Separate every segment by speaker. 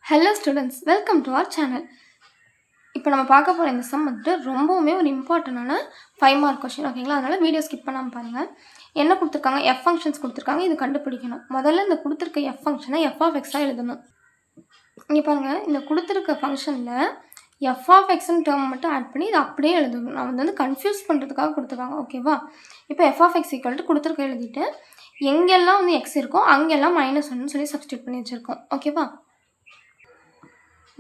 Speaker 1: Hello students, welcome to our channel. இப்போ நம்ம பார்க்க போற இந்த சம் வந்து ரொம்பவே ஒரு இம்பார்ட்டன்ட்டான 5 மார்க் क्वेश्चन ஓகேங்களா. அதனால வீடியோ ஸ்கிப் பண்ணாம பாருங்க. என்ன கொடுத்திருக்காங்க? f ஃபங்க்ஷன்ஸ் கொடுத்திருக்காங்க. இது கண்டுபிடிக்கணும். முதல்ல இந்த கொடுத்திருக்க f ஃபங்க்ஷனை f of x ஆ எழுதணும். இங்க பாருங்க, இந்த கொடுத்திருக்க ஃபங்க்ஷன்ல f of x ன் டேர்ம் மட்டும் ஆட் பண்ணி இத அப்படியே எழுதணும். நான் வந்து கன்ஃபியூஸ் பண்றதுக்காக கொடுத்திருக்காங்க. ஓகேவா? இப்போ f of x கொடுத்திருக்க எழுதிட்டு எங்கெல்லாம் வந்து x இருக்கோ அங்கெல்லாம் -1 ன்னு சொல்லி சப்ஸ்டிட்யூட் பண்ணி வச்சிருக்கோம். ஓகேவா?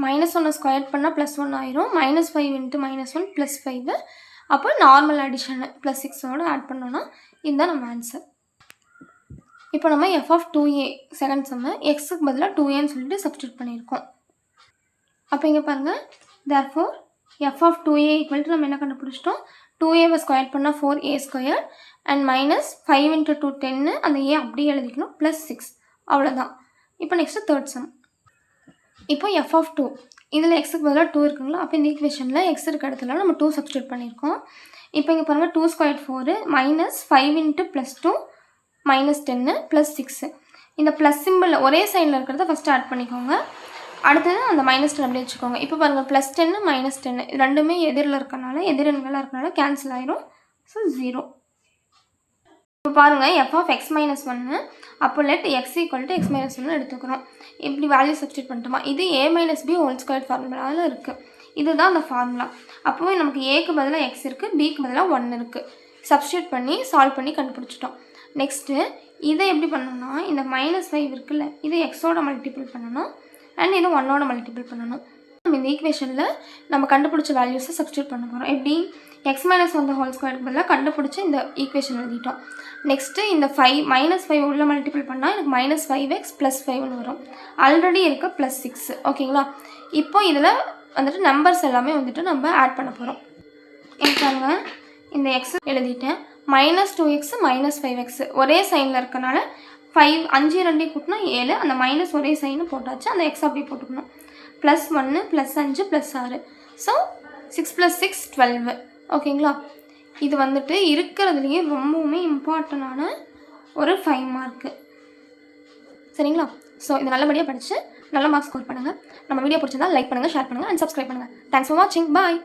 Speaker 1: -1 ஸ்கொயர் பண்ணால் +1 ஆயிரும். -5 × -1 +5. அப்போ நார்மல் அடிஷன் +6 ஆட் பண்ணோன்னா இதுதான் நம்ம ஆன்சர். இப்போ நம்ம f of 2a செகண்ட் சம்மு எக்ஸுக்கு பதிலாக 2aன்னு சொல்லிட்டு சப்ஸ்டியூட் பண்ணியிருக்கோம். அப்போ இங்கே பாருங்கள், therefore f of 2a = நம்ம என்ன கண்டுபிடிச்சிட்டோம்? 2a ஸ்கொயர் பண்ணால் 4a² அண்ட் -5 × 2 10 அந்த a அப்படியே எழுதிக்கணும் +6 அவ்வளோதான். இப்போ நெக்ஸ்ட்டு தேர்ட் சம். இப்போ f of 2 இதில் எக்ஸுக்கு பதிலாக 2 இருக்குங்களா? அப்போ இந்த ஈக்குவேஷனில் எக்ஸ் இருக்க இடத்துல நம்ம 2 சப்ஸ்டியூட் பண்ணியிருக்கோம். இப்போ இங்கே பாருங்கள், 2² 4 -5 × +2 -10 +6. இந்த ப்ளஸ் சிம்பிள் ஒரே சைடில் இருக்கிறத ஃபஸ்ட்டு ஆட் பண்ணிக்கோங்க. அடுத்தது அந்த -10 அப்படியே வச்சுக்கோங்க. இப்போ பாருங்கள், +10 -10 ரெண்டுமே எதிரில் இருக்கனால எதிரெண்களாக இருக்கனால கேன்சல் ஆயிரும். ஸோ 0. இப்போ பாருங்கள், f of x - 1 அப்போ let x = x - 1 எடுத்துக்கிறோம். இப்படி வேல்யூ சப்ஸ்டியூட் பண்ணிட்டோமா? இது a - b ஹோல் ஸ்கொயர் ஃபார்முலாவில் இருக்குது. இதுதான் அந்த ஃபார்முலா. அப்போவே நமக்கு ஏக்கு பதிலாக x இருக்குது, பிக்கு பதிலாக 1 இருக்குது. சப்ஸ்டியூட் பண்ணி சால்வ் பண்ணி கண்டுபிடிச்சிட்டோம். நெக்ஸ்ட்டு இதை எப்படி பண்ணணும்னா, இந்த -5 இருக்குல்ல, இதை எக்ஸோட மல்டிபிள் பண்ணணும் அண்ட் இதை 1ஓட மல்டிபிள் பண்ணணும். நம்ம இந்த ஈக்குவேஷனில் நம்ம கண்டுபிடிச்ச வேல்யூஸை சப்ஸ்டியூட் பண்ண போகிறோம். எப்படி? x - 1 ஹோல் ஸ்கொயருக்கு பதிலாக கண்டுபிடிச்சி இந்த ஈக்குவேஷன் எழுதிட்டோம். நெக்ஸ்ட்டு இந்த -5 உள்ள மல்டிபிள் பண்ணால் எனக்கு -5x + 5ன்னு வரும். ஆல்ரெடி இருக்க +6 ஓகேங்களா. இப்போ இதில் வந்துட்டு நம்பர்ஸ் எல்லாமே வந்துட்டு நம்ம ஆட் பண்ண போகிறோம். பாருங்க, இந்த x எழுதிட்டேன். -2x -5x ஒரே சைனில் இருக்கனால 5 2 கூட்டினா 7, அந்த மைனஸ் ஒரே சைனு போட்டாச்சு. அந்த x அப்படி போட்டுக்கணும். +1 +5 +6. ஸோ 6 + 6 12 ஓகேங்களா. இது வந்துட்டு இருக்கிறதுலையே ரொம்பவுமே இம்பார்ட்டண்டான ஒரு 5 மார்க்கு சரிங்களா. ஸோ இதை நல்லபடியாக படித்து நல்ல மார்க் ஸ்கோர் பண்ணுங்கள். நம்ம வீடியோ பிடிச்சிருந்தா லைக் பண்ணுங்கள், ஷேர் பண்ணுங்கள் அண்ட் சப்ஸ்கிரைப் பண்ணுங்கள். தேங்க்ஸ் ஃபார் வாட்சிங். பாய்.